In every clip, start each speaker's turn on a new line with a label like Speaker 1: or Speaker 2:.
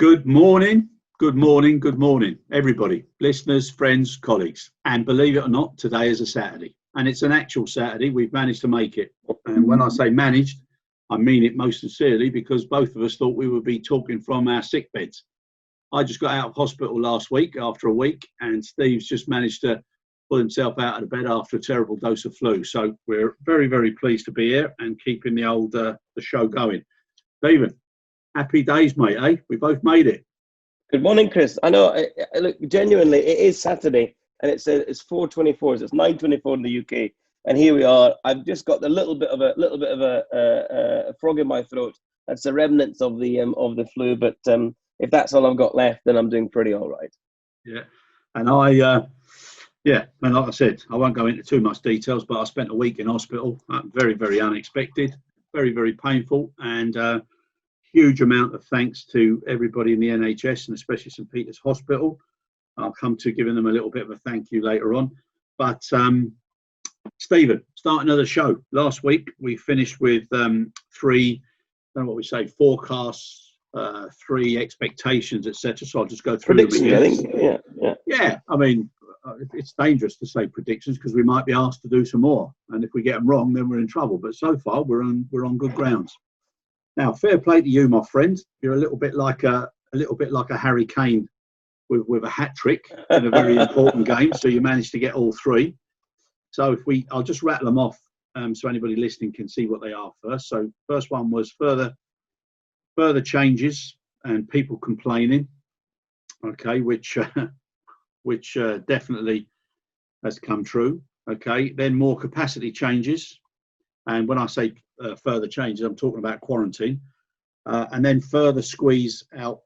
Speaker 1: Good morning, good morning, good morning, everybody, listeners, friends, colleagues. And believe it or not, today is a Saturday. And it's an actual Saturday. We've managed to make it. And when I say managed, I mean it most sincerely, because both of us thought we would be talking from our sick beds. I just got out of hospital last week after a week, and Steve's just managed to pull himself out of the bed after a terrible dose of flu. So we're very, very pleased to be here and keeping the show going. Stephen, happy days, mate, eh? We both made it.
Speaker 2: Good morning, Chris. I know. Look, genuinely, it is Saturday, and it's 4:24. So it's 9:24 in the UK, and here we are. I've just got a little bit of a frog in my throat. That's the remnants of the flu. But if that's all I've got left, then I'm doing pretty all right.
Speaker 1: Yeah, and and like I said, I won't go into too much details, but I spent a week in hospital. Very, very unexpected, very, very painful, and huge amount of thanks to everybody in the NHS and especially St.Peters Hospital. I'll come to giving them a little bit of a thank you later on. But Stephen, starting another show. Last week we finished with three, I don't know what we say, forecasts, three expectations, etc. So I'll just go through
Speaker 2: predictions, them again. I think.
Speaker 1: Yeah. I mean, it's dangerous to say predictions because we might be asked to do some more, and if we get them wrong, then we're in trouble. But so far, we're on good grounds. Now, fair play to you, my friend. You're a little bit like a Harry Kane with a hat trick in a very important game. So you managed to get all three. So I'll just rattle them off so anybody listening can see what they are first. So first one was further changes and people complaining. Okay, which definitely has come true. Okay, then more capacity changes. And when I say further changes, I'm talking about quarantine. And then further squeeze out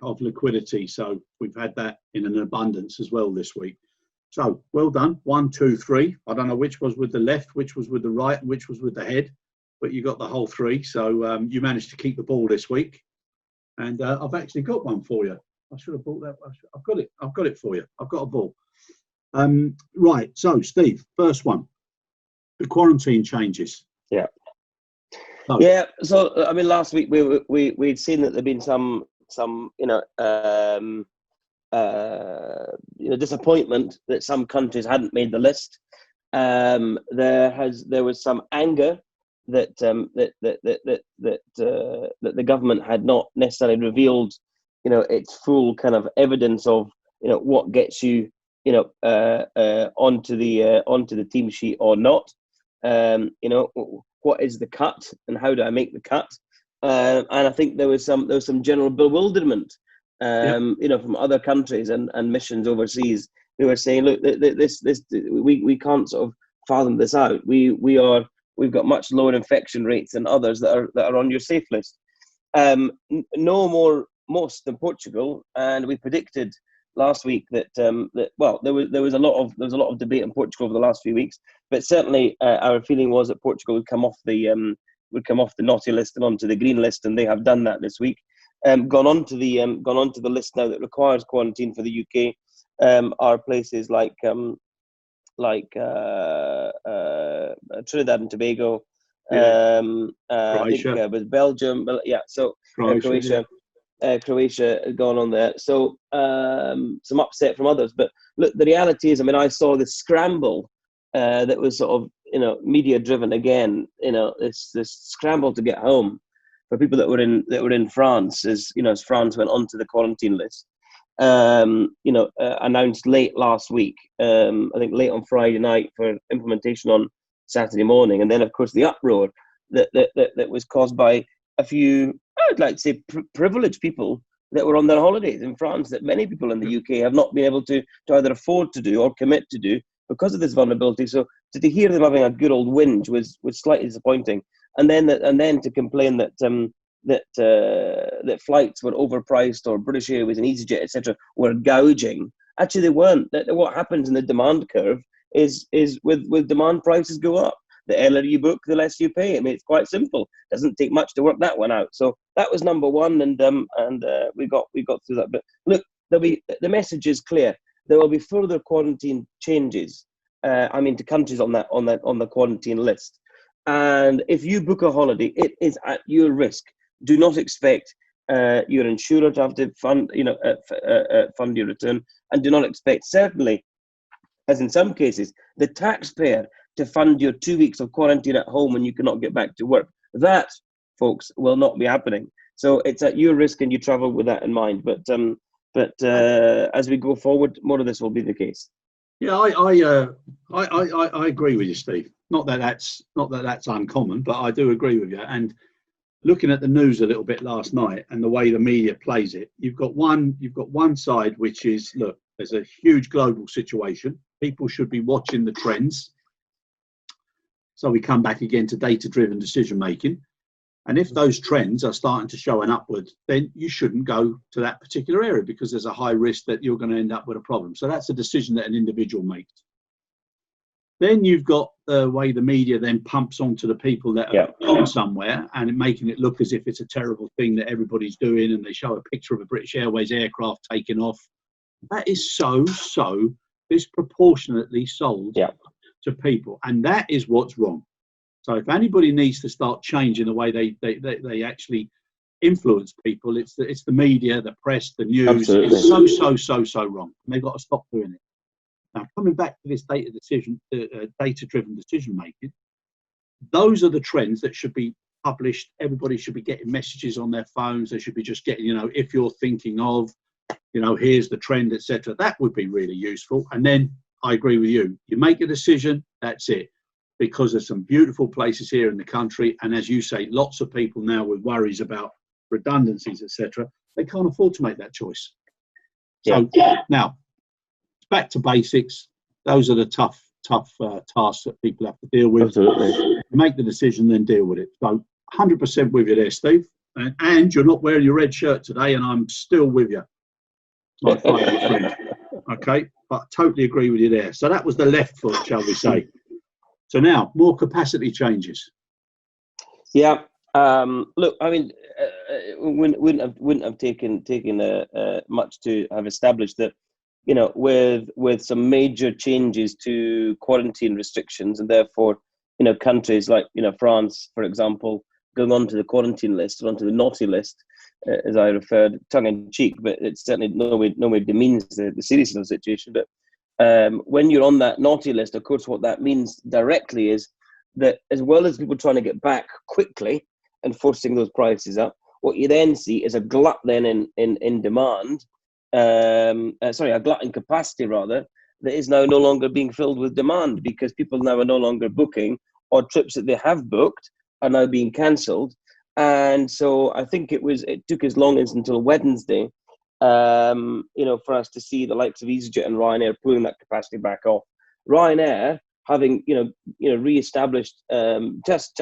Speaker 1: of liquidity. So we've had that in an abundance as well this week. So well done. 1, 2, 3. I don't know which was with the left, which was with the right, and which was with the head. But you got the whole three. So you managed to keep the ball this week. And I've actually got one for you. I should have brought that. I've got it. I've got it for you. I've got a ball. Right. So, Steve, first one. The quarantine changes.
Speaker 2: Yeah. Oh. Yeah. So I mean, last week we'd seen that there'd been some disappointment that some countries hadn't made the list. There was some anger that the government had not necessarily revealed, its full kind of evidence of what gets you onto the team sheet or not. What is the cut and how do I make the cut? And I think there was some general bewilderment, from other countries and missions overseas who were saying, look, we can't sort of fathom this out. We've got much lower infection rates than others that are on your safe list. No more most than Portugal, and we predicted last week that there was a lot of debate in Portugal over the last few weeks, but certainly our feeling was that Portugal would come off the naughty list and onto the green list, and they have done that this week. Gone on to the list now that requires quarantine for the UK are places like Trinidad and Tobago, I think with Belgium, Croatia. Croatia had gone on there, so some upset from others. But look, the reality is, I mean, I saw this scramble that was sort of media driven again. This scramble to get home for people that were in France, as France went onto the quarantine list. Announced late last week. I think late on Friday night for implementation on Saturday morning, and then of course the uproar that was caused by a few, I'd like to say, privileged people that were on their holidays in France that many people in the UK have not been able to either afford to do or commit to do because of this vulnerability. So to hear them having a good old whinge was slightly disappointing. And then to complain that flights were overpriced, or British Airways and EasyJet, etc., were gouging. Actually, they weren't. What happens in the demand curve is with demand, prices go up. The earlier you book, the less you pay. I mean, it's quite simple. It doesn't take much to work that one out. So that was number one, and we got through that. But look, the message is clear. There will be further quarantine changes. To countries on the quarantine list. And if you book a holiday, it is at your risk. Do not expect your insurer to have to fund, fund your return, and do not expect, certainly, as in some cases, the taxpayer to fund your 2 weeks of quarantine at home when you cannot get back to work. That, folks, will not be happening. So it's at your risk, and you travel with that in mind. But as we go forward, more of this will be the case.
Speaker 1: Yeah, I agree with you, Steve. Not that that's uncommon, but I do agree with you. And looking at the news a little bit last night and the way the media plays it, you've got one side which is, look, there's a huge global situation. People should be watching the trends. So we come back again to data-driven decision making. And if those trends are starting to show an upward, then you shouldn't go to that particular area because there's a high risk that you're going to end up with a problem. So that's a decision that an individual makes. Then you've got the way the media then pumps onto the people that are gone somewhere and making it look as if it's a terrible thing that everybody's doing, and they show a picture of a British Airways aircraft taking off. That is so disproportionately sold to people, and that is what's wrong. So if anybody needs to start changing the way they actually influence people, it's the media, the press, the news.
Speaker 2: Absolutely.
Speaker 1: It's so wrong, and they've got to stop doing it. Now, coming back to this data-driven decision making, those are the trends that should be published. Everybody should be getting messages on their phones. They should be just getting, if you're thinking of, here's the trend, etc. That would be really useful. And then I agree with you. You make a decision, that's it. Because there's some beautiful places here in the country, and as you say, lots of people now with worries about redundancies, etc., they can't afford to make that choice. So now, back to basics. Those are the tough tasks that people have to deal with.
Speaker 2: Absolutely.
Speaker 1: Make the decision, then deal with it. So 100% with you there, Steve. And you're not wearing your red shirt today, and I'm still with you. My friend. Okay, but I totally agree with you there. So that was the left foot, shall we say. So now, more capacity changes.
Speaker 2: Yeah. Look, I mean, wouldn't have taken much to have established that, with some major changes to quarantine restrictions, and therefore, countries like, France, for example, going onto the quarantine list, or onto the naughty list, as I referred, tongue in cheek, but it's certainly no way demeans the seriousness of the situation. But when you're on that naughty list, of course, what that means directly is that, as well as people trying to get back quickly and forcing those prices up, what you then see is a glut then in demand, a glut in capacity rather, that is now no longer being filled with demand, because people now are no longer booking, or trips that they have booked are now being cancelled. And so I think it took as long as until Wednesday, for us to see the likes of EasyJet and Ryanair pulling that capacity back off. Ryanair having, re-established just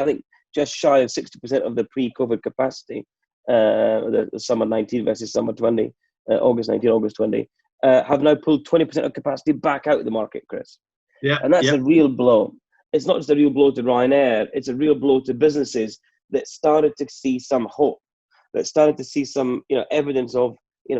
Speaker 2: shy of 60% of the pre-COVID capacity, the summer 19 versus summer 20, August 19, August 20, have now pulled 20% of capacity back out of the market, Chris.
Speaker 1: Yeah,
Speaker 2: and that's a real blow. It's not just a real blow to Ryanair; it's a real blow to businesses that started to see some hope, that started to see some, evidence of,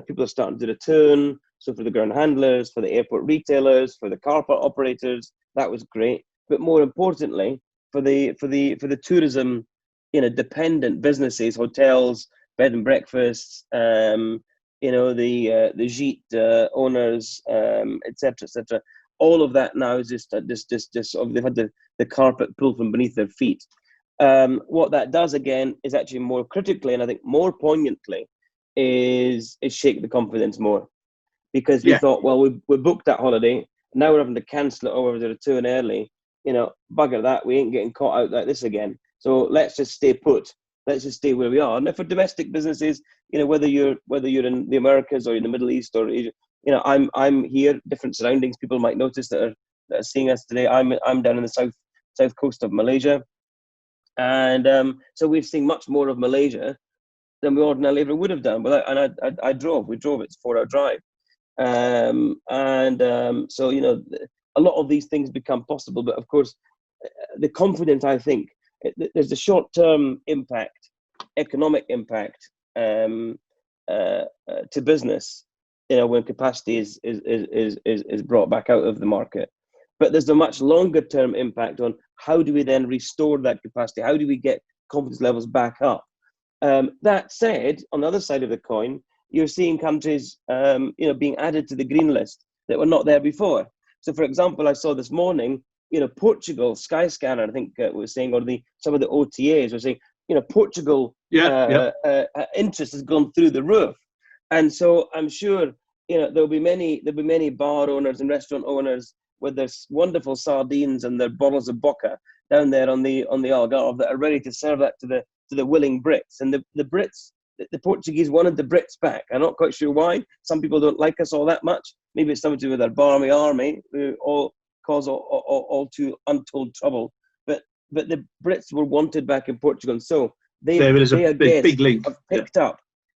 Speaker 2: people are starting to return. So for the ground handlers, for the airport retailers, for the car park operators, that was great. But more importantly, for the tourism, dependent businesses, hotels, bed and breakfasts, the gîte owners, etc. All of that now is just they've had the carpet pulled from beneath their feet. What that does again is actually more critically, and I think more poignantly, is shake the confidence more, because we thought, well, we booked that holiday, now we're having to cancel it over the return early. Bugger that, we ain't getting caught out like this again. So let's just stay put. Let's just stay where we are. And for domestic businesses, whether you're in the Americas or in the Middle East or Asia, I'm here, different surroundings. People might notice that are seeing us today. I'm down in the south coast of Malaysia, and so we've seen much more of Malaysia than we ordinarily ever would have done. But I drove. We drove. It's a 4-hour drive, so a lot of these things become possible. But of course, the confidence, I think, there's a short-term impact, economic impact to business, when capacity is brought back out of the market. But there's a much longer-term impact on how do we then restore that capacity? How do we get confidence levels back up? That said, on the other side of the coin, you're seeing countries, being added to the green list that were not there before. So, for example, I saw this morning, Portugal, Skyscanner, I think was saying, or some of the OTAs were saying, Portugal interest has gone through the roof, and so I'm sure there'll be many bar owners and restaurant owners with their wonderful sardines and their bottles of Boca down there on the Algarve that are ready to serve that to the willing Brits. And the Brits, the Portuguese wanted the Brits back. I'm not quite sure why. Some people don't like us all that much. Maybe it's something to do with our barmy army, who all cause all too untold trouble. But the Brits were wanted back in Portugal, and so they
Speaker 1: big link.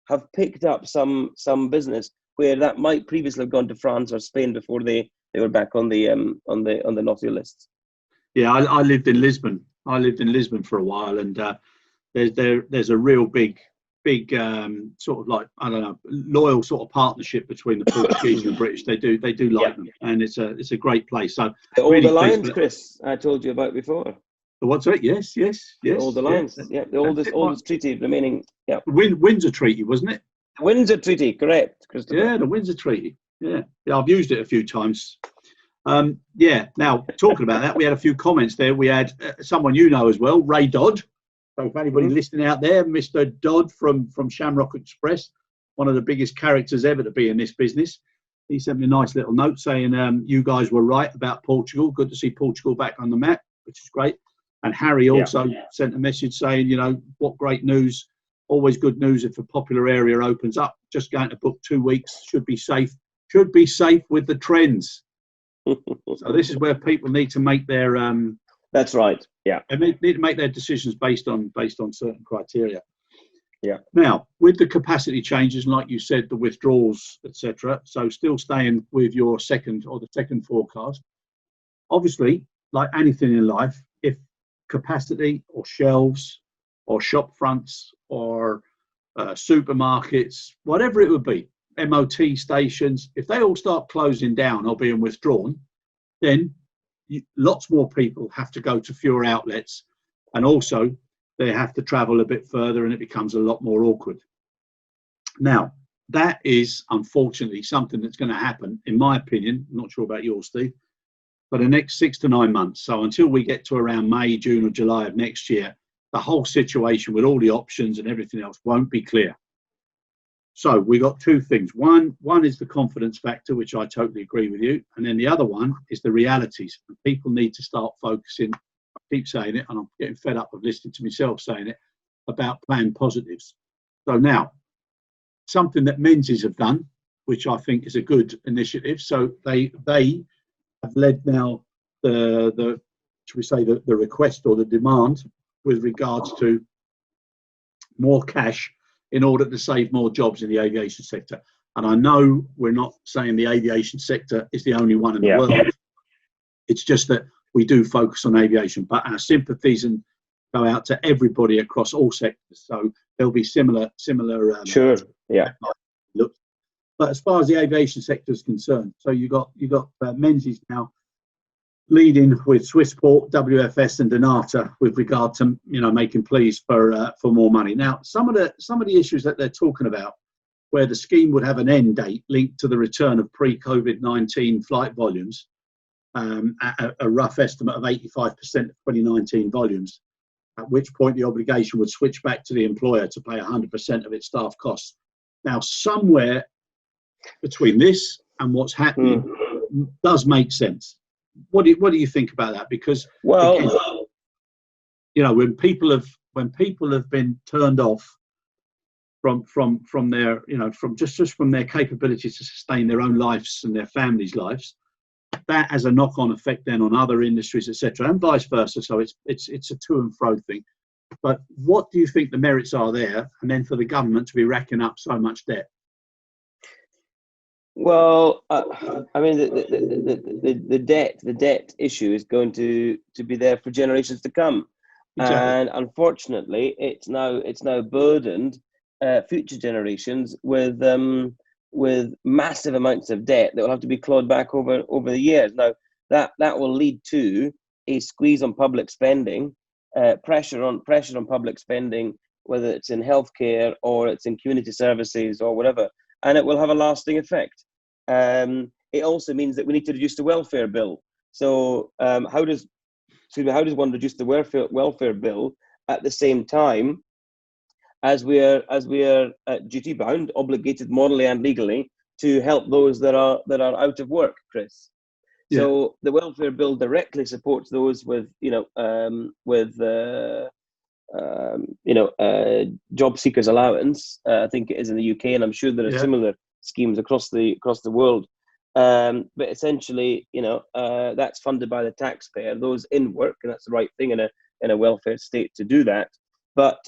Speaker 2: have picked up some business where that might previously have gone to France or Spain before they were back on the naughty list.
Speaker 1: Yeah, I lived in Lisbon. I lived in Lisbon for a while, and there's a real big sort of like, I don't know, loyal sort of partnership between the Portuguese and the British. They do like them, and it's a great place. So
Speaker 2: the Old Alliance, Chris, I told you about before.
Speaker 1: What's it? Yes.
Speaker 2: The Old Alliance, the oldest treaty remaining. Yeah,
Speaker 1: Windsor Treaty, wasn't it?
Speaker 2: Windsor Treaty, correct, Christopher.
Speaker 1: Yeah, the Windsor Treaty. Yeah, I've used it a few times. Now, talking about that, we had a few comments there. We had someone as well, Ray Dodd. So if anybody listening out there, Mr. Dodd from Shamrock Express, one of the biggest characters ever to be in this business. He sent me a nice little note saying, you guys were right about Portugal. Good to see Portugal back on the map, which is great. And Harry also sent a message saying, what great news. Always good news if a popular area opens up. Just going to book 2 weeks. Should be safe with the trends. So this is where people need to make their
Speaker 2: that's right. Yeah.
Speaker 1: They need to make their decisions based on certain criteria.
Speaker 2: Yeah.
Speaker 1: Now, with the capacity changes, like you said, the withdrawals, etc. So still staying with your second forecast. Obviously, like anything in life, if capacity or shelves or shop fronts or supermarkets, whatever it would be, MOT stations, if they all start closing down or being withdrawn, then lots more people have to go to fewer outlets, and also they have to travel a bit further, and it becomes a lot more awkward. Now, that is unfortunately something that's going to happen, in my opinion. I'm not sure about yours, Steve, for the next 6 to 9 months. So until we get to around May, June or July of next year, the whole situation with all the options and everything else won't be clear. So we got two things. One is the confidence factor, which I totally agree with you. And then the other one is the realities. And people need to start focusing, I keep saying it, and I'm getting fed up of listening to myself saying it, about plan positives. So now, something that Menzies have done, which I think is a good initiative. So they have led now the request or the demand with regards to more cash in order to save more jobs in the aviation sector. And I know we're not saying the aviation sector is the only one in the world. It's just that we do focus on aviation, but our sympathies and go out to everybody across all sectors. So there'll be similar.
Speaker 2: Sure. Yeah.
Speaker 1: Look, but as far as the aviation sector is concerned, so you got Menzies now leading with Swissport, WFS, and Dnata with regard to making pleas for more money. Now, some of the issues that they're talking about, where the scheme would have an end date linked to the return of pre-COVID-19 flight volumes, at a rough estimate of 85% of 2019 volumes, at which point the obligation would switch back to the employer to pay 100% of its staff costs. Now, somewhere between this and what's happening does make sense. What do you think about that? Because again, when people have been turned off from their from their capability to sustain their own lives and their families' lives, that has a knock-on effect then on other industries, etc., and vice versa. So it's a to and fro thing. But what do you think the merits are there, and then for the government to be racking up so much debt?
Speaker 2: Well, I mean, the debt issue is going to be there for generations to come, exactly. And unfortunately, it's now burdened future generations with massive amounts of debt that will have to be clawed back over the years. Now, that will lead to a squeeze on public spending, pressure on public spending whether it's in healthcare or it's in community services or whatever, and it will have a lasting effect. It also means that we need to reduce the welfare bill. So how does one reduce the welfare bill at the same time as we are duty bound, obligated morally and legally to help those that are out of work, Chris?
Speaker 1: Yeah.
Speaker 2: So the welfare bill directly supports those with job seekers allowance. I think it is in the UK, and I'm sure there are similar schemes across the world. But essentially, that's funded by the taxpayer, those in work, and that's the right thing in a welfare state to do that. But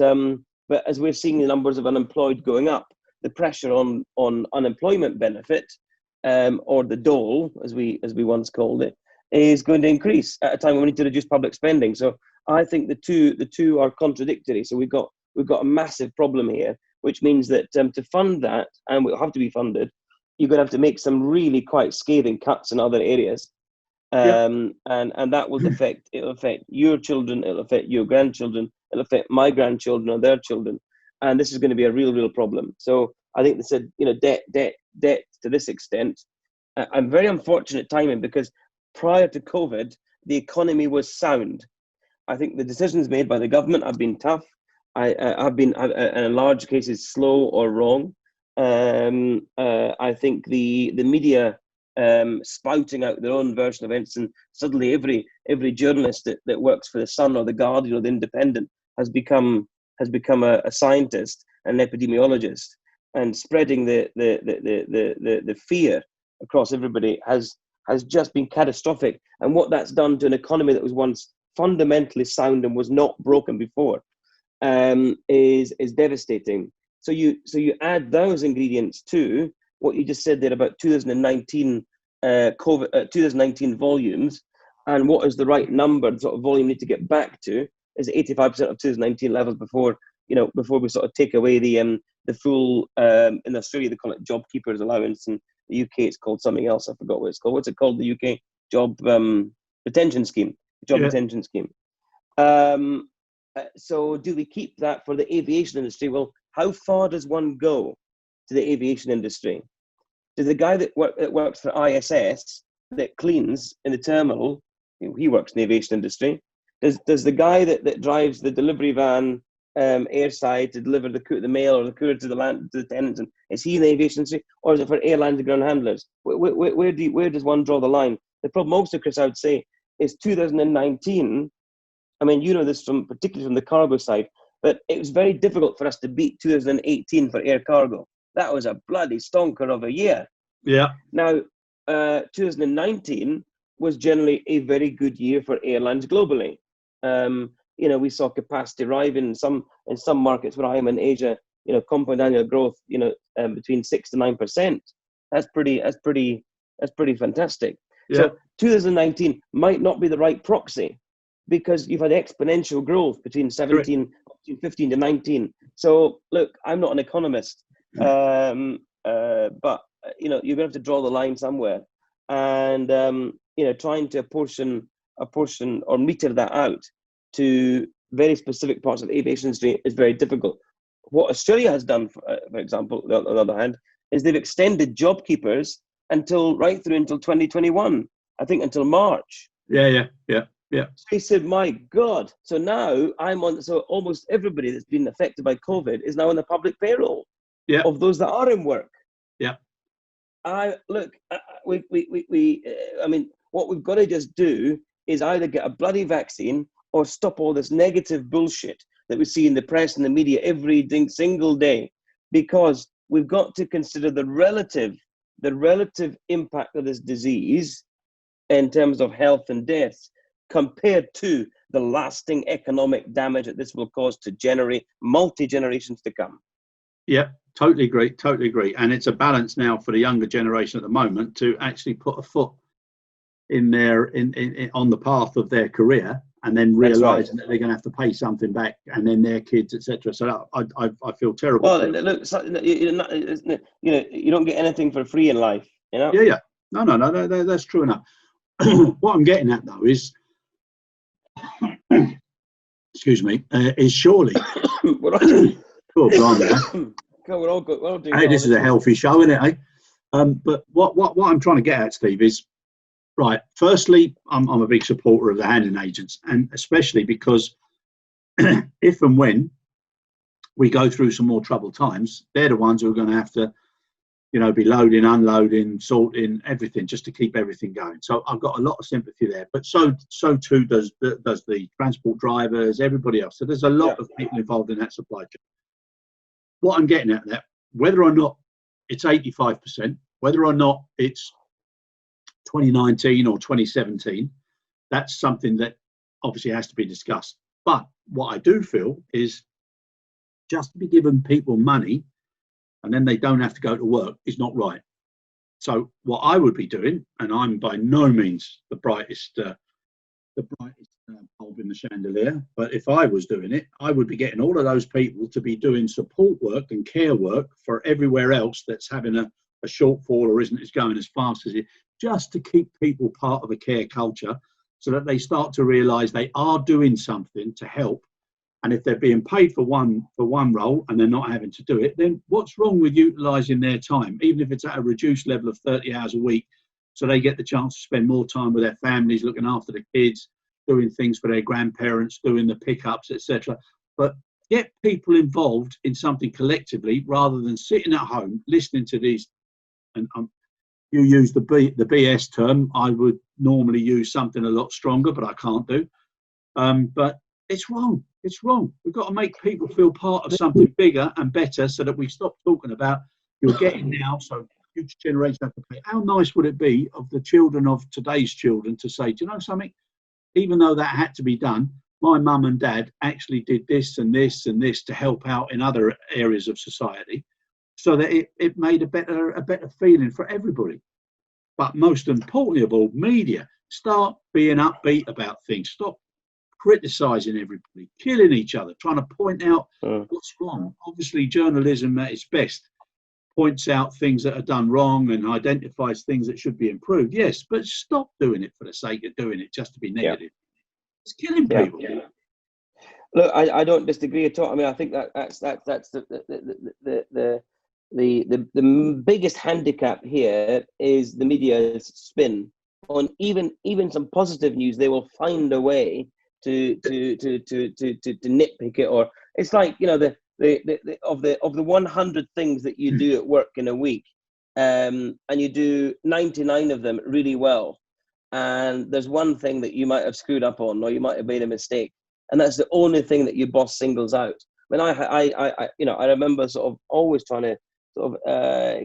Speaker 2: as we're seeing the numbers of unemployed going up, the pressure on unemployment benefit, or the dole, as we once called it, is going to increase at a time when we need to reduce public spending. So I think the two are contradictory. So we've got a massive problem here, which means that to fund that, and we'll have to be funded, you're going to have to make some really quite scathing cuts in other areas. And that will it'll affect your children, it'll affect your grandchildren, it'll affect my grandchildren and their children. And this is going to be a real problem. So I think they said, debt to this extent. I'm very unfortunate timing, because prior to COVID, the economy was sound. I think the decisions made by the government have been tough. Have been, in large cases, slow or wrong. I think the media spouting out their own version of events, and suddenly every journalist that works for the Sun or the Guardian or the Independent has become a scientist, an epidemiologist, and spreading the fear across everybody has just been catastrophic. And what that's done to an economy that was once fundamentally sound and was not broken before is devastating. So you add those ingredients to what you just said there about 2019 2019 volumes, and what is the right number, the sort of volume we need to get back to is 85% of 2019 levels before we sort of take away the full, in Australia they call it job keepers allowance, and the UK it's called something else. I forgot what it's called. What's it called? The UK job retention scheme. Retention scheme. So do we keep that for the aviation industry? Well, how far does one go to the aviation industry? Does the guy that works for ISS that cleans in the terminal, he works in the aviation industry? Does the guy that drives the delivery van airside to deliver the mail or the courier to the tenants, and is he in the aviation industry, or is it for airlines and ground handlers? Where does one draw the line? The problem also, Chris, I would say, is 2019. I mean, you know this particularly from the cargo side, but it was very difficult for us to beat 2018 for air cargo. That was a bloody stonker of a year.
Speaker 1: Yeah.
Speaker 2: Now, 2019 was generally a very good year for airlines globally. We saw capacity rise in some markets where I am in Asia. Compound annual growth, between 6 to 9%. That's pretty fantastic.
Speaker 1: Yeah.
Speaker 2: So 2019 might not be the right proxy, because you've had exponential growth between 15 to 19. So look, I'm not an economist, but you're going to have to draw the line somewhere, and trying to apportion or meter that out to very specific parts of the aviation industry is very difficult. What Australia has done, for example, on the other hand, is they've extended job keepers right through until 2021. I think until March. Yeah. So he said, my God. So now so almost everybody that's been affected by COVID is now on the public payroll of those that are in work. Yeah. I mean, what we've got to just do is either get a bloody vaccine or stop all this negative bullshit that we see in the press and the media every single day, because we've got to consider the relative impact of this disease in terms of health and death, compared to the lasting economic damage that this will cause to generate multi-generations to come.
Speaker 1: Yeah, totally agree. And it's a balance now for the younger generation at the moment to actually put a foot in on the path of their career, and then realising that they're going to have to pay something back, and then their kids, etc. So I feel terrible.
Speaker 2: Well, look, you don't get anything for free in life,
Speaker 1: Yeah. No, that's true enough. What I'm getting at though is, excuse me, is surely
Speaker 2: we're all,
Speaker 1: Oh, blimey.
Speaker 2: we're all doing
Speaker 1: Hey,
Speaker 2: well.
Speaker 1: this is a healthy show, isn't it? Eh? But what I'm trying to get at, Steve, is right. Firstly, I'm a big supporter of the handling agents, and especially because if and when we go through some more troubled times, they're the ones who are going to have to, be loading, unloading, sorting everything just to keep everything going. So I've got a lot of sympathy there. But so too does the transport drivers, everybody else. So there's a lot of people involved in that supply chain. What I'm getting at that, whether or not it's 85%, whether or not it's 2019 or 2017, that's something that obviously has to be discussed. But what I do feel is just to be giving people money and then they don't have to go to work is not right. So what I would be doing, and I'm by no means the brightest bulb in the chandelier, but if I was doing it, I would be getting all of those people to be doing support work and care work for everywhere else that's having a shortfall or isn't as going as fast as it, just to keep people part of a care culture so that they start to realise they are doing something to help. And if they're being paid for one role and they're not having to do it, then what's wrong with utilising their time, even if it's at a reduced level of 30 hours a week, so they get the chance to spend more time with their families, looking after the kids, doing things for their grandparents, doing the pickups, etc. But get people involved in something collectively rather than sitting at home listening to these. And you use the BS term. I would normally use something a lot stronger, but I can't do. But it's wrong. It's wrong. We've got to make people feel part of something bigger and better so that we stop talking about you're getting now, so future generations have to pay. How nice would it be of the children of today's children to say, do you know something? Even though that had to be done, my mum and dad actually did this and this and this to help out in other areas of society so that it made a better feeling for everybody. But most importantly of all, media, start being upbeat about things. Stop criticising everybody, killing each other, trying to point out what's wrong. Obviously, journalism at its best points out things that are done wrong and identifies things that should be improved. Yes, but stop doing it for the sake of doing it just to be negative. It's killing people.
Speaker 2: Look, I don't disagree at all. I mean, I think that's the biggest handicap here is the media's spin on even some positive news. They will find a way to nitpick it, or it's like the of the 100 things that you do at work in a week, and you do 99 of them really well, and there's one thing that you might have screwed up on or you might have made a mistake, and that's the only thing that your boss singles out. When I remember sort of always trying to sort of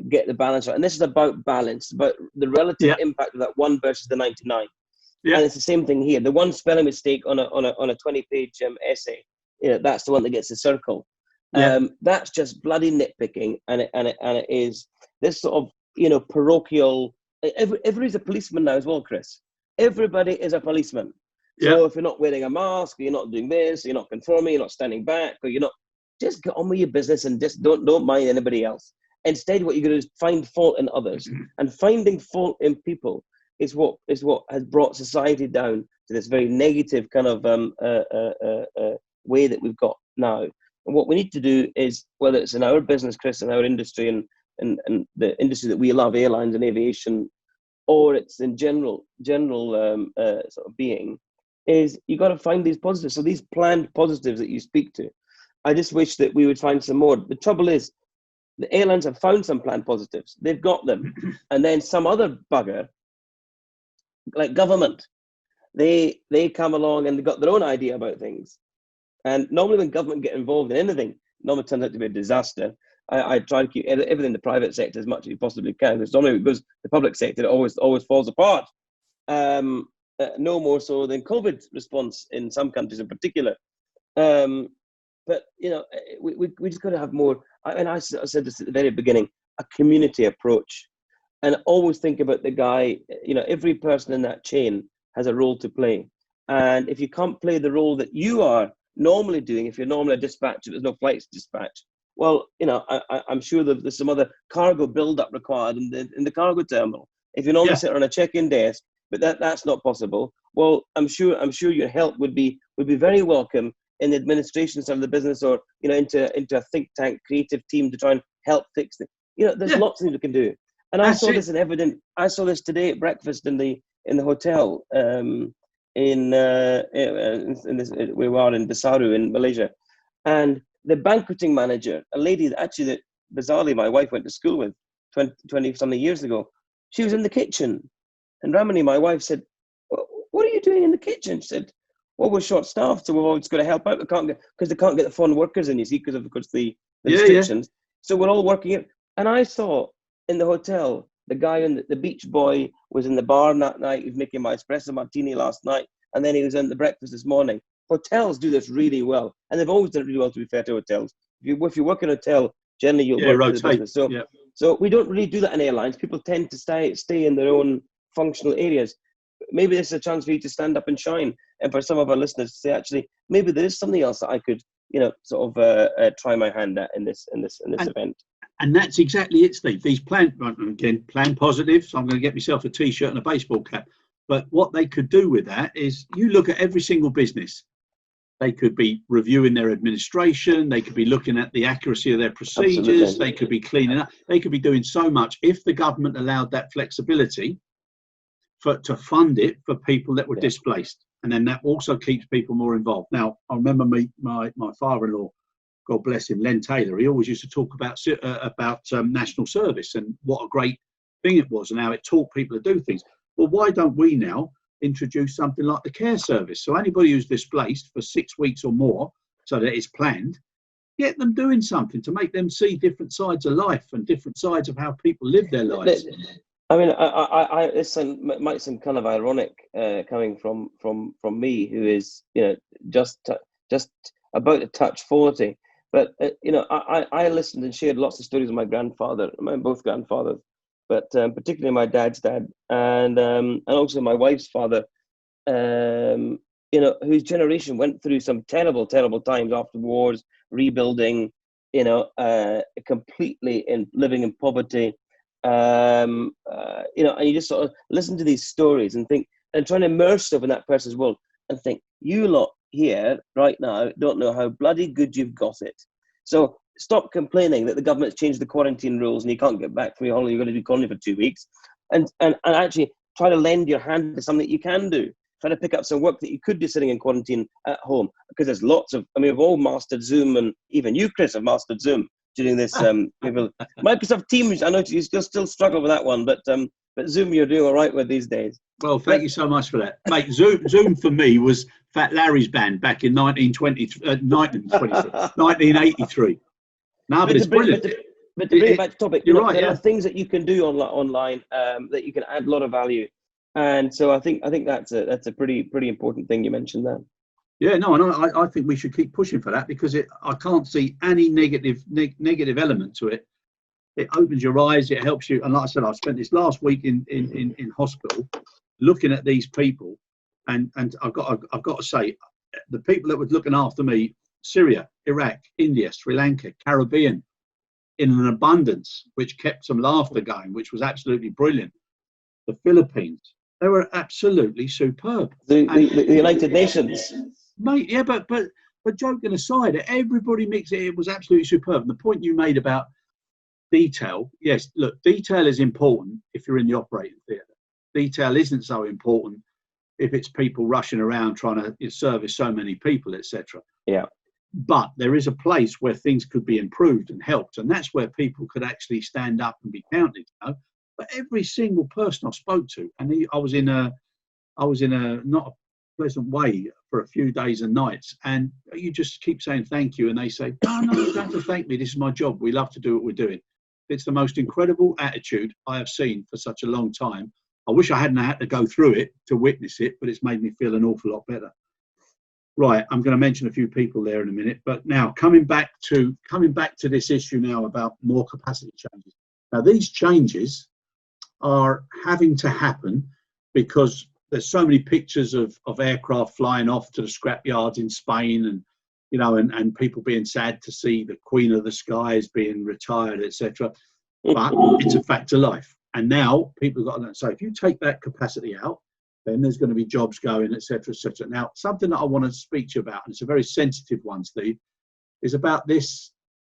Speaker 2: get the balance right, and this is about balance, about the relative impact of that one versus the 99. And it's the same thing here. The one spelling mistake on a 20-page essay, that's the one that gets the circle. That's just bloody nitpicking, and it is this sort of parochial. Everybody's a policeman now as well, Chris. Everybody is a policeman. So if you're not wearing a mask, or you're not doing this, you're not conforming, you're not standing back, or you're not, just get on with your business and just don't mind anybody else. Instead, what you're going to do is find fault in others, and finding fault in people is what has brought society down to this very negative kind of way that we've got now. And what we need to do is, whether it's in our business, Chris, in our industry and the industry that we love, airlines and aviation, or it's in general sort of being, is you got to find these positives. So these planned positives that you speak to, I just wish that we would find some more. The trouble is, the airlines have found some planned positives. They've got them. And then some other bugger, like government, they come along and they've got their own idea about things. And normally when government get involved in anything, normally turns out to be a disaster. I try to keep everything in the private sector as much as you possibly can, because normally it goes the public sector, it always falls apart. No more so than COVID response in some countries in particular. But we just got to have more. I said this at the very beginning: a community approach, and always think about the guy. Every person in that chain has a role to play, and if you can't play the role that you are normally doing, if you're normally a dispatcher, there's no flights dispatch. Well, I'm sure that there's some other cargo build-up required in the cargo terminal. If you normally sit on a check-in desk, but that's not possible. Well, I'm sure your help would be very welcome in the administration side of the business, or into a think tank creative team to try and help fix it. There's lots of things we can do. And I saw this I saw this today at breakfast in the hotel in this, we were in Desaru in Malaysia, and the banqueting manager, a lady that bizarrely my wife went to school with 20 something years ago, she was in the kitchen, and Ramani, my wife, said, "What are you doing in the kitchen?" She said, "Well, we're short staffed, so we've always got to help out. Because they can't get the foreign workers in, you see, because of the restrictions. So we're all working it." And I saw in the hotel, the guy in the beach boy was in the bar that night. He was making my espresso martini last night, and then he was in the breakfast this morning. Hotels do this really well, and they've always done it really well, to be fair to hotels. If you work in a hotel, generally you'll work in the business. So we don't really do that in airlines. People tend to stay in their own functional areas. Maybe this is a chance for you to stand up and shine, and for some of our listeners to say, actually, maybe there is something else that I could, try my hand at in this event.
Speaker 1: And that's exactly it, Steve. These plan positive. So I'm going to get myself a T-shirt and a baseball cap. But what they could do with that is, you look at every single business. They could be reviewing their administration. They could be looking at the accuracy of their procedures. Absolutely. They could be cleaning up. They could be doing so much if the government allowed that flexibility to fund it for people that were displaced. And then that also keeps people more involved. Now, I remember my father-in-law, God bless him, Len Taylor, he always used to talk about national service and what a great thing it was and how it taught people to do things. Well, why don't we now introduce something like the care service? So anybody who's displaced for 6 weeks or more, so that it's planned, get them doing something to make them see different sides of life and different sides of how people live their lives.
Speaker 2: I mean, this might seem kind of ironic coming from me, who is just about to touch 40. But I listened and shared lots of stories of my grandfather, both grandfathers, but particularly my dad's dad, and also my wife's father, whose generation went through some terrible times after wars, rebuilding, completely living in poverty. And you just sort of listen to these stories and think, and try and immerse yourself in that person's world and think, you lot here right now don't know how bloody good you've got it. So stop complaining that the government's changed the quarantine rules and you can't get back from your holiday, you're going to do colony for 2 weeks, and actually try to lend your hand to something that you can do. Try to pick up some work that you could do sitting in quarantine at home, because there's lots of, we've all mastered Zoom, and even you, Chris, have mastered Zoom during this Microsoft Teams. I know you still struggle with that one, but Zoom you're doing all right with these days.
Speaker 1: Well, thank you so much for that, mate. Zoom for me was Fat Larry's band back in 1983. No, but it's brilliant.
Speaker 2: But to bring it back to topic,
Speaker 1: you're right.
Speaker 2: There are things that you can do online that you can add a lot of value, and so I think that's a pretty important thing you mentioned there.
Speaker 1: Yeah, no, and I think we should keep pushing for that, because I can't see any negative element to it. It opens your eyes, it helps you. And like I said, I spent this last week in hospital looking at these people, and I've got to say, the people that were looking after me, Syria, Iraq, India, Sri Lanka, Caribbean, in an abundance, which kept some laughter going, which was absolutely brilliant. The Philippines, they were absolutely superb.
Speaker 2: The United Nations.
Speaker 1: Mate, yeah, but joking aside, everybody mixed it. It was absolutely superb. And the point you made about detail, yes, look, detail is important if you're in the operating theatre. Detail isn't so important if it's people rushing around trying to service so many people, etc.
Speaker 2: Yeah.
Speaker 1: But there is a place where things could be improved and helped, and that's where people could actually stand up and be counted. But every single person I spoke to, and I was in a not a pleasant way for a few days and nights, and you just keep saying thank you, and they say, no, you don't have to thank me, this is my job, we love to do what we're doing. It's the most incredible attitude I have seen for such a long time. I wish I hadn't had to go through it to witness it, but it's made me feel an awful lot better. Right, I'm going to mention a few people there in a minute, but now coming back to this issue now about more capacity changes. Now these changes are having to happen because there's so many pictures of aircraft flying off to the scrapyards in Spain, and and people being sad to see the Queen of the Skies being retired, etc. But it's a fact of life. And now people have got to know. So if you take that capacity out, then there's going to be jobs going, etc., etc. Now, something that I want to speak to you about, and it's a very sensitive one, Steve, is about this.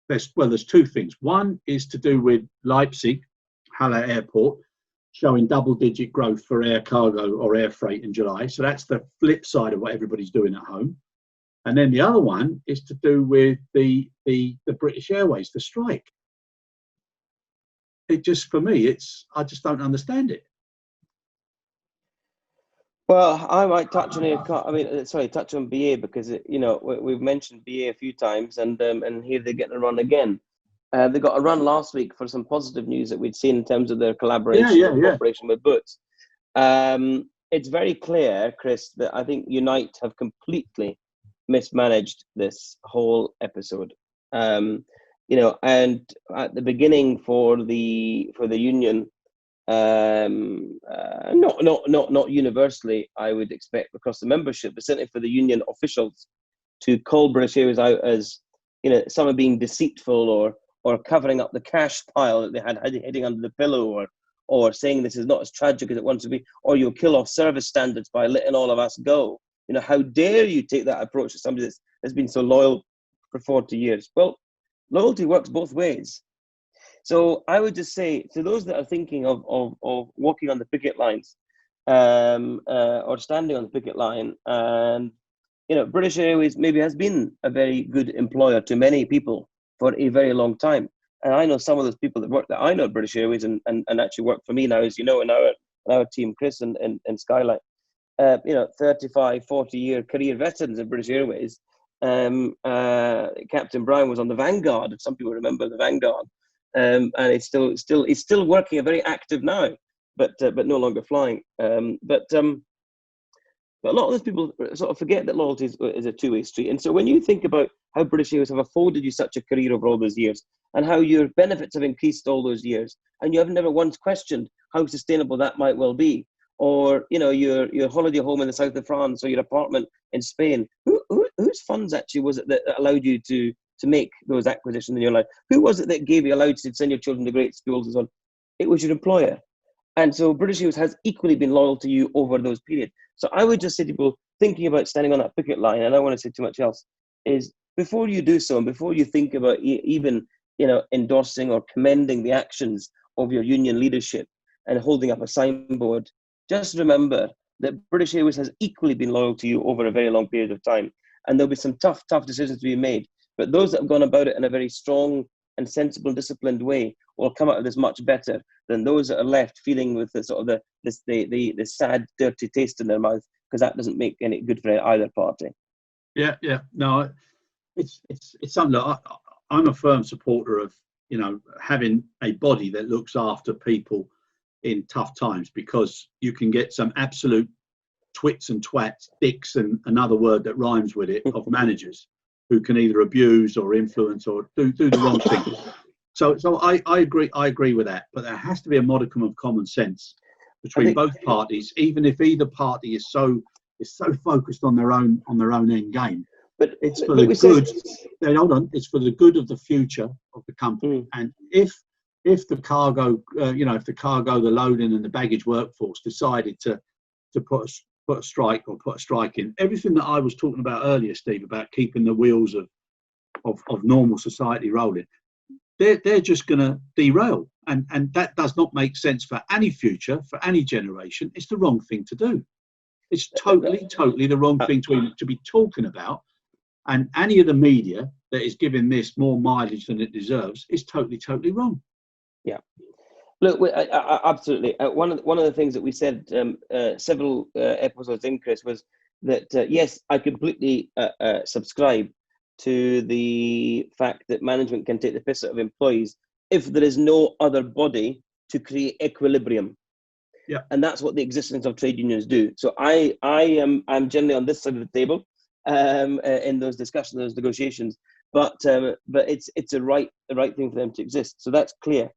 Speaker 1: There's two things. One is to do with Leipzig, Halle Airport, showing double-digit growth for air cargo or air freight in July. So that's the flip side of what everybody's doing at home. And then the other one is to do with the British Airways, the strike. It just, for me, I just don't understand it.
Speaker 2: Well, I might touch on touch on BA, because we've mentioned BA a few times, and here they're getting a run again. They got a run last week for some positive news that we'd seen in terms of their collaboration and cooperation with Boots. It's very clear, Chris, that I think Unite have completely mismanaged this whole episode. And at the beginning for the union, not universally, I would expect across the membership, but certainly for the union officials to call British Airways out as some are being deceitful or covering up the cash pile that they had hiding under the pillow, or saying this is not as tragic as it wants to be, or you'll kill off service standards by letting all of us go. How dare you take that approach to somebody that's been so loyal for 40 years? Well, loyalty works both ways. So I would just say to those that are thinking of walking on the picket lines, or standing on the picket line, and British Airways maybe has been a very good employer to many people for a very long time. And I know some of those people that I know at British Airways and actually work for me now, as you know, in our team, Chris and Skylight, 35, 40-year career veterans of British Airways. Captain Brown was on the Vanguard, if some people remember the Vanguard, and he's still working, very active now, but no longer flying. But a lot of those people sort of forget that loyalty is a two-way street. And so when you think about how British Airways have afforded you such a career over all those years, and how your benefits have increased all those years, and you have never once questioned how sustainable that might well be, or your holiday home in the south of France, or your apartment in Spain, whose funds actually was it that allowed you to make those acquisitions in your life? Who was it that allowed you to send your children to great schools and so on? It was your employer. And so British Airways has equally been loyal to you over those periods. So I would just say to people thinking about standing on that picket line, and I don't want to say too much else, is before you do so, and before you think about even endorsing or commending the actions of your union leadership and holding up a signboard, just remember that British Airways has equally been loyal to you over a very long period of time. And there'll be some tough decisions to be made. But those that have gone about it in a very strong and sensible, disciplined way will come out of this much better than those that are left feeling with the sort of the sad, dirty taste in their mouth, because that doesn't make any good for either party.
Speaker 1: Yeah. No, it's something that I'm a firm supporter of. Having a body that looks after people in tough times, because you can get some absolute twits and twats, Dickson, another word that rhymes with it, of managers who can either abuse or influence or do the wrong thing. So I agree with that, but there has to be a modicum of common sense between both parties, even if either party is so focused on their own end game. But it's for the good. Hold on, it's for the good of the future of the company. And if the cargo, the loading and the baggage workforce decided to put a strike in, everything that I was talking about earlier, Steve, about keeping the wheels of normal society rolling, they're just going to derail, and that does not make sense for any future, for any generation. It's the wrong thing to do. It's totally the wrong thing to be talking about. And any of the media that is giving this more mileage than it deserves is totally wrong.
Speaker 2: Yeah. Look, absolutely. One of the things that we said several episodes in, Chris, was that yes, I completely subscribe to the fact that management can take the piss out of employees if there is no other body to create equilibrium.
Speaker 1: Yeah. And
Speaker 2: that's what the existence of trade unions do. So I'm generally on this side of the table in those discussions, those negotiations. But it's the right thing for them to exist. So that's clear.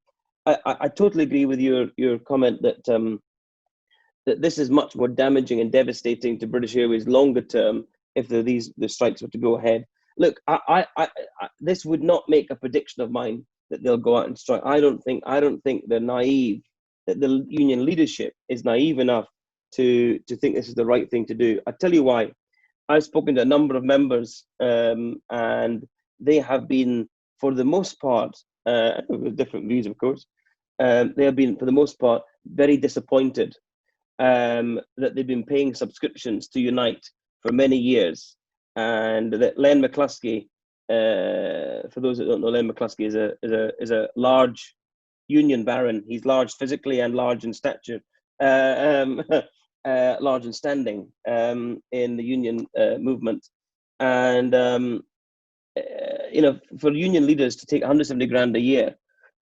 Speaker 2: I totally agree with your comment that that this is much more damaging and devastating to British Airways longer term if the strikes were to go ahead. Look, this would not make a prediction of mine that they'll go out and strike. I don't think they're naive, that the union leadership is naive enough to think this is the right thing to do. I tell you why. I've spoken to a number of members, and they have been, for the most part, with different views, of course, they have been, for the most part, very disappointed that they've been paying subscriptions to Unite for many years, and that Len McCluskey, for those that don't know, Len McCluskey is a large union baron. He's large physically and large in stature. Large in standing in the union movement, and for union leaders to take 170 grand a year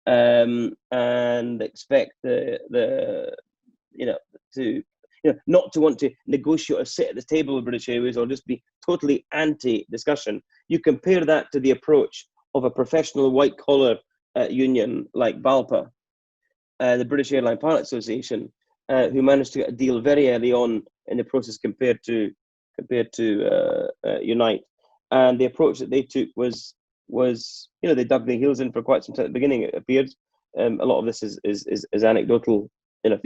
Speaker 2: and expect not to want to negotiate or sit at the table with British Airways or just be totally anti-discussion. You compare that to the approach of a professional white-collar union like BALPA, the British Airline Pilot Association, who managed to get a deal very early on in the process compared to Unite. And the approach that they took was they dug their heels in for quite some time at the beginning, it appears. A lot of this is anecdotal.
Speaker 1: Yeah.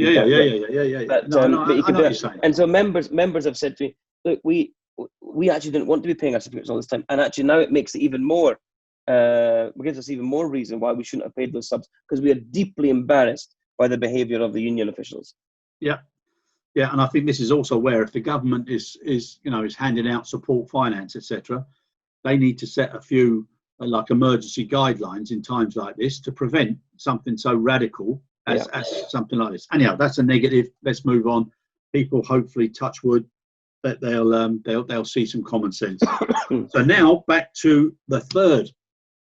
Speaker 2: But,
Speaker 1: I know what you're saying.
Speaker 2: And so members have said to me, look, we actually didn't want to be paying our subscriptions all this time, and actually now it makes it even more, gives us even more reason why we shouldn't have paid those subs, because we are deeply embarrassed by the behaviour of the union officials.
Speaker 1: Yeah, and I think this is also where, if the government is handing out support finance, etc., they need to set a few like emergency guidelines in times like this to prevent something so radical as something like this. Anyhow, that's a negative. Let's move on. People, hopefully, touch wood, that they'll see some common sense. So now back to the third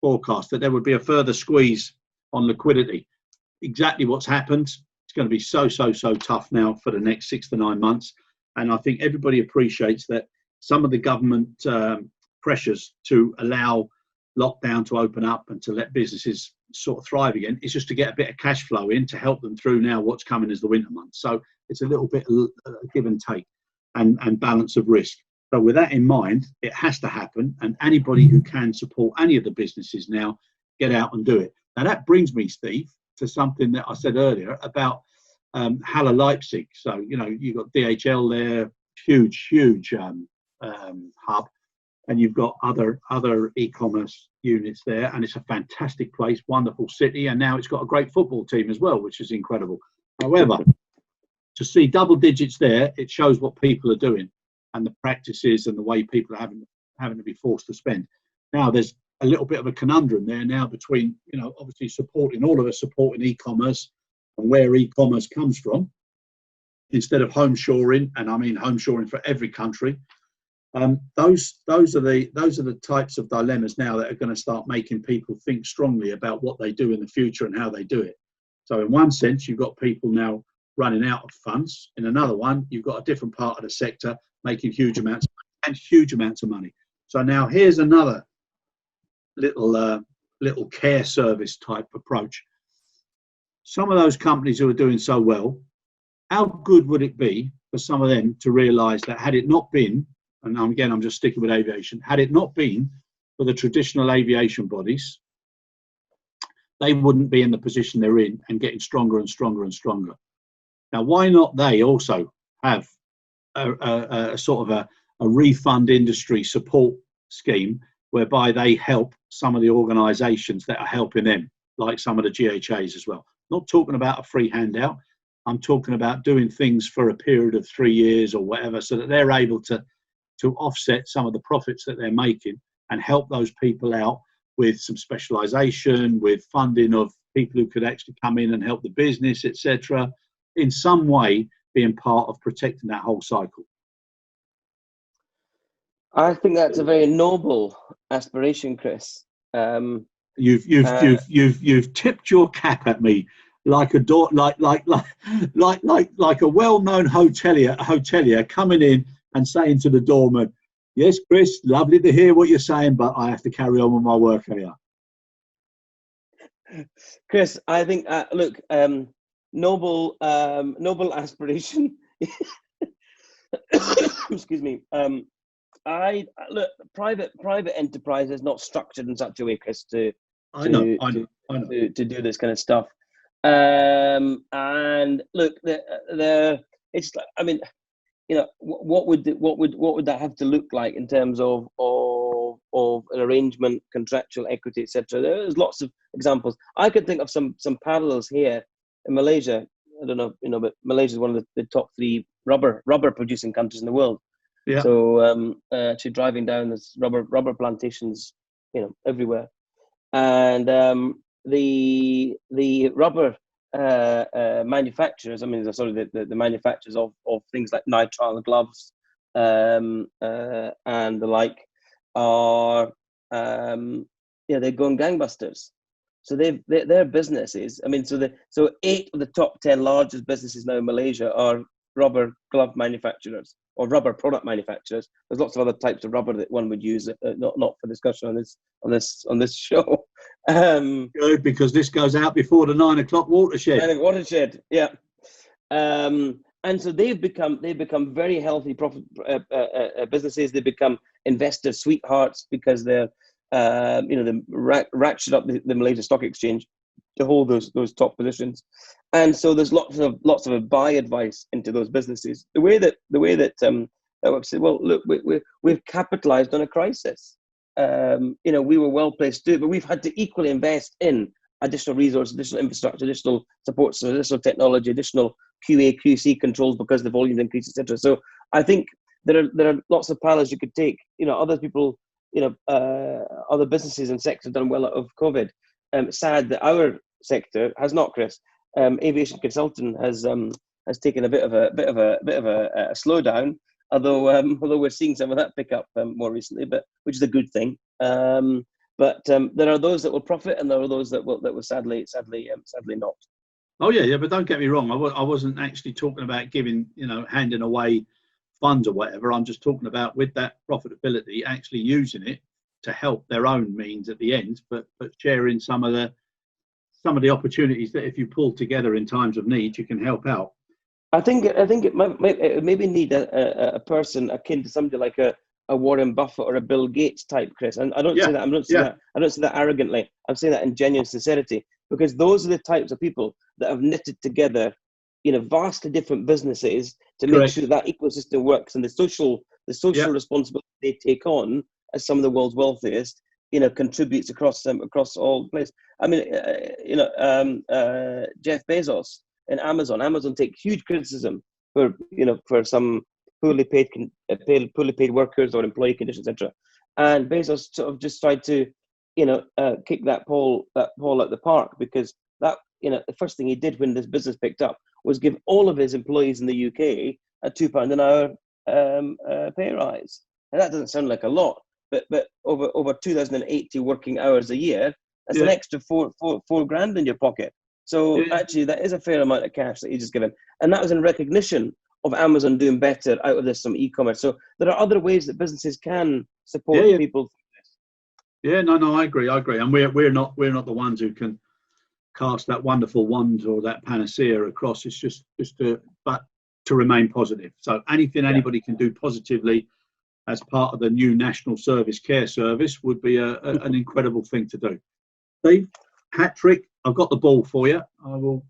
Speaker 1: forecast, that there would be a further squeeze on liquidity. Exactly what's happened. It's going to be so tough now for the next 6 to 9 months. And I think everybody appreciates that some of the government pressures to allow lockdown to open up and to let businesses sort of thrive again is just to get a bit of cash flow in to help them through now what's coming as the winter months. So it's a little bit of give and take and balance of risk. So with that in mind, it has to happen. And anybody who can support any of the businesses now, get out and do it. Now that brings me, Steve, to something that I said earlier about Halle Leipzig. So, you've got DHL there, huge hub, and you've got other e-commerce units there, and it's a fantastic place, wonderful city, and now it's got a great football team as well, which is incredible. However, to see double digits there, it shows what people are doing and the practices and the way people are having to be forced to spend. Now there's a little bit of a conundrum there now between, obviously all of us supporting e-commerce and where e-commerce comes from, instead of home shoring, and I mean home shoring for every country. Those are the types of dilemmas now that are going to start making people think strongly about what they do in the future and how they do it. So in one sense, you've got people now running out of funds. In another one, you've got a different part of the sector making huge amounts of money. So now here's another little care service type approach. Some of those companies who are doing so well, how good would it be for some of them to realise that had it not been, and again I'm just sticking with aviation, had it not been for the traditional aviation bodies, they wouldn't be in the position they're in and getting stronger and stronger and stronger. Now, why not they also have a sort of a refund industry support scheme whereby they help some of the organisations that are helping them, like some of the GHAs as well. Not talking about a free handout. I'm talking about doing things for a period of 3 years or whatever, so that they're able to offset some of the profits that they're making and help those people out with some specialisation, with funding of people who could actually come in and help the business, etc. In some way, being part of protecting that whole cycle.
Speaker 2: I think that's a very noble aspiration, Chris.
Speaker 1: You've tipped your cap at me like a like a well-known hotelier coming in and saying to the doorman, "Yes, Chris, lovely to hear what you're saying, but I have to carry on with my work here."
Speaker 2: Chris, I think noble aspiration. Excuse me. Private enterprise is not structured in such a way, Chris, to do this kind of stuff. And look, it's like, I mean, what would that have to look like in terms of an arrangement, contractual equity, etc. There's lots of examples. I could think of some parallels here in Malaysia. I don't know, but Malaysia is one of the top 3 rubber producing countries in the world.
Speaker 1: Yeah.
Speaker 2: So actually driving down this rubber plantations, everywhere, and the rubber manufacturers, I mean, the manufacturers of things like nitrile gloves and the like are they're going gangbusters. So their businesses, I mean, so 8 of the top 10 largest businesses now in Malaysia are rubber glove manufacturers or rubber product manufacturers. There's lots of other types of rubber that one would use, not for discussion on this show.
Speaker 1: Good, because this goes out before the 9 o'clock watershed.
Speaker 2: Watershed, yeah. And so they've become very healthy profit businesses. They become investor sweethearts because they're they ratchet up the Malaysia Stock Exchange to hold those top positions. And so there's lots of buy advice into those businesses. The way that that works is, well, look, we've capitalized on a crisis. We were well placed to do it, but we've had to equally invest in additional resources, additional infrastructure, additional support, so additional technology, additional QA, QC controls because the volumes increase, etc. So I think there are lots of parallels you could take. Other people, other businesses and sectors have done well out of COVID. Sad that our sector has not, Chris. Aviation consulting has taken a bit of a slowdown. Although we're seeing some of that pick up more recently, but which is a good thing. But there are those that will profit, and there are those that will sadly not.
Speaker 1: Oh yeah, but don't get me wrong. I wasn't actually talking about giving, handing away funds or whatever. I'm just talking about, with that profitability, actually using it to help their own means at the end, but sharing some of the opportunities that if you pull together in times of need, you can help out.
Speaker 2: I think it might maybe need a person akin to somebody like a Warren Buffett or a Bill Gates type, Chris. And I don't say that. I don't say that arrogantly. I'm saying that in genuine sincerity, because those are the types of people that have knitted together, vastly different businesses to make sure that ecosystem works, and the social responsibility they take on as some of the world's wealthiest, contributes across all places. I mean, Jeff Bezos in Amazon take huge criticism for some poorly paid workers or employee conditions, etc. And Bezos sort of just tried to kick that ball out the park, because that the first thing he did when this business picked up was give all of his employees in the UK a £2 an hour pay rise. And that doesn't sound like a lot, but over 2,080 working hours a year, that's an extra four grand in your pocket. So actually, that is a fair amount of cash that he just given, and that was in recognition of Amazon doing better out of this, some e-commerce. So there are other ways that businesses can support people.
Speaker 1: Yeah, no, I agree, and we're not the ones who can cast that wonderful wand or that panacea across. It's just to remain positive. So anything anybody can do positively as part of the new National Service Care Service would be an incredible thing to do. Steve, hat trick. I've got the ball for you. I will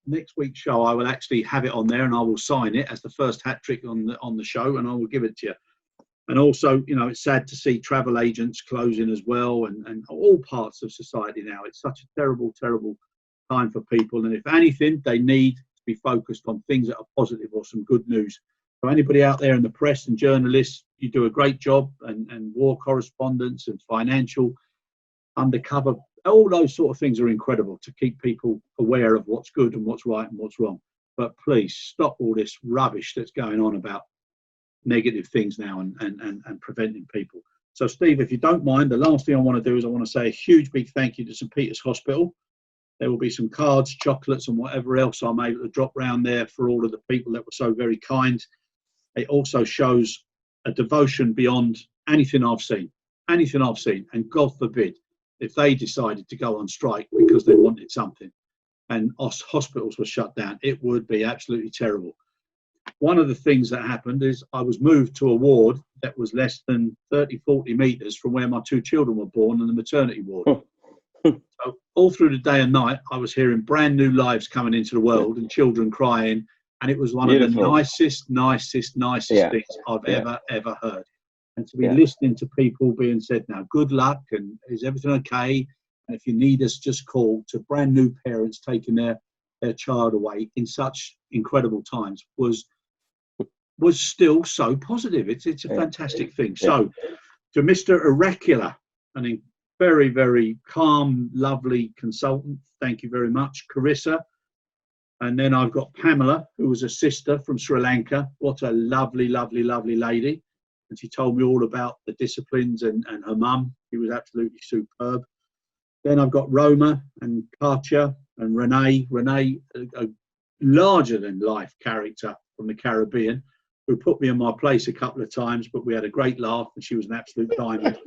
Speaker 1: next week's show, I will actually have it on there, and I will sign it as the first hat trick on the show, and I will give it to you. And also, it's sad to see travel agents closing as well, and all parts of society now. It's such a terrible, terrible time for people. And if anything, they need to be focused on things that are positive or some good news. So anybody out there in the press and journalists, you do a great job, and war correspondents and financial undercover, all those sort of things are incredible to keep people aware of what's good and what's right and what's wrong. But please stop all this rubbish that's going on about negative things now and preventing people. So Steve, if you don't mind, the last thing I want to do is I want to say a huge big thank you to St.Peters Hospital. There will be some cards, chocolates and whatever else I'm able to drop round there for all of the people that were so very kind. It also shows a devotion beyond anything I've seen, and God forbid if they decided to go on strike because they wanted something and hospitals were shut down, it would be absolutely terrible. One of the things that happened is I was moved to a ward that was less than 30-40 metres from where my 2 children were born, in the maternity ward. So all through the day and night, I was hearing brand new lives coming into the world and children crying And it was one
Speaker 2: Beautiful.
Speaker 1: of the nicest
Speaker 2: Yeah.
Speaker 1: things I've
Speaker 2: Yeah.
Speaker 1: ever heard. And to be
Speaker 2: Yeah.
Speaker 1: listening to people being said, now, good luck, and is everything okay? And if you need us, just call, to brand new parents taking their child away in such incredible times was still so positive. It's a fantastic thing.
Speaker 2: Yeah.
Speaker 1: So to Mr. Oracular, a very, very calm, lovely consultant, thank you very much. Carissa. And then I've got Pamela, who was a sister from Sri Lanka. What a lovely, lovely, lovely lady. And she told me all about the disciplines and her mum. She was absolutely superb. Then I've got Roma and Katja and Renee. Renee, a larger-than-life character from the Caribbean, who put me in my place a couple of times, but we had a great laugh, and she was an absolute diamond.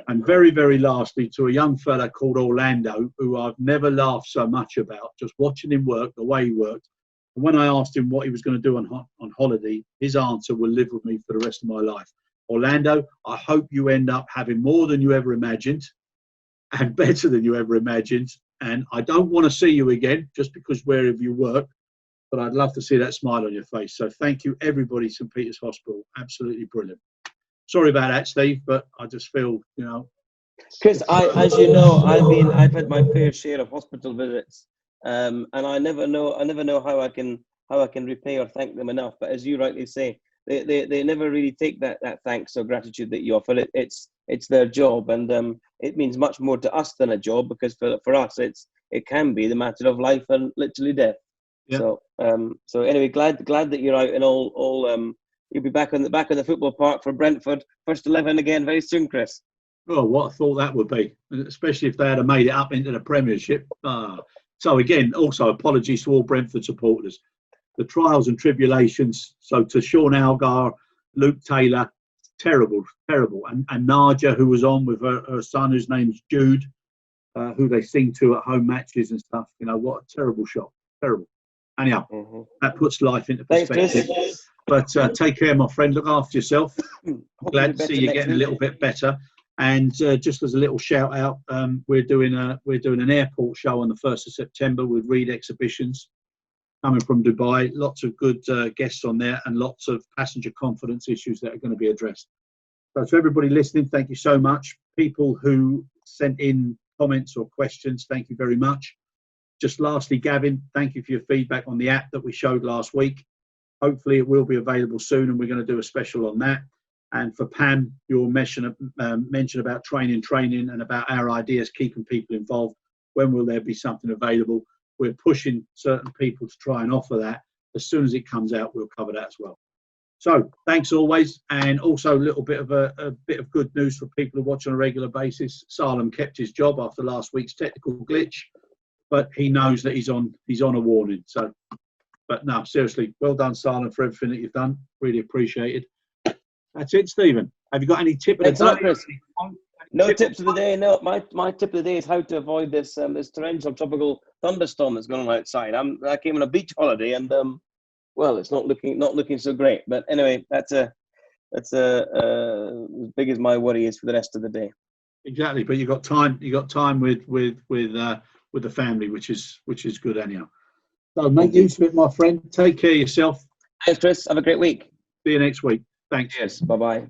Speaker 1: And very, very lastly, to a young fella called Orlando, who I've never laughed so much about, just watching him work, the way he worked. And when I asked him what he was going to do on holiday, his answer will live with me for the rest of my life. Orlando, I hope you end up having more than you ever imagined and better than you ever imagined. And I don't want to see you again just because wherever you work, but I'd love to see that smile on your face. So thank you, everybody, St. Peters Hospital. Absolutely brilliant. Sorry about that, Steve, but I just feel,
Speaker 2: Chris, as you know, I've had my fair share of hospital visits, and I never know how I can repay or thank them enough. But as you rightly say, they never really take that thanks or gratitude that you offer. It's their job, and it means much more to us than a job, because for us it can be the matter of life and literally death. Yeah. So anyway, glad that you're out and all. You'll be back on the football park for Brentford first 11 again very soon, Chris.
Speaker 1: Oh, what a thought that would be, especially if they had made it up into the Premiership. So again, also apologies to all Brentford supporters. The trials and tribulations. So to Sean Algar, Luke Taylor, terrible. And Naja, who was on with her son, whose name's Jude, who they sing to at home matches and stuff. What a terrible shock. Terrible. Anyhow, that puts life into perspective. Thanks, but take care, my friend. Look after yourself. Glad to see you getting a little bit better. And just as a little shout out, we're doing an airport show on the 1st of September with Reed Exhibitions, coming from Dubai. Lots of good guests on there, and lots of passenger confidence issues that are going to be addressed. So to everybody listening, thank you so much. People who sent in comments or questions, thank you very much. Just lastly, Gavin, thank you for your feedback on the app that we showed last week. Hopefully it will be available soon, and we're going to do a special on that. And for Pam, your mention about training and about our ideas, keeping people involved. When will there be something available? We're pushing certain people to try and offer that. As soon as it comes out, we'll cover that as well. So thanks always. And also a little bit of a bit of good news for people who watch on a regular basis. Salem kept his job after last week's technical glitch, but he knows that he's on a warning. So, but no, seriously, well done, Salem, for everything that you've done. Really appreciated. That's it, Stephen. Have you got any tip of the day?
Speaker 2: Chris. No tips of the day. No, my tip of the day is how to avoid this torrential tropical thunderstorm that's going on outside. I came on a beach holiday, and well, it's not looking so great. But anyway, that's as big as my worry is for the rest of the day.
Speaker 1: Exactly, but you got time. You got time with the family, which is good anyhow. So make use of it, my friend. Take care of yourself.
Speaker 2: Thanks, Chris. Have a great week.
Speaker 1: See you next week. Thanks.
Speaker 2: Cheers. Bye-bye.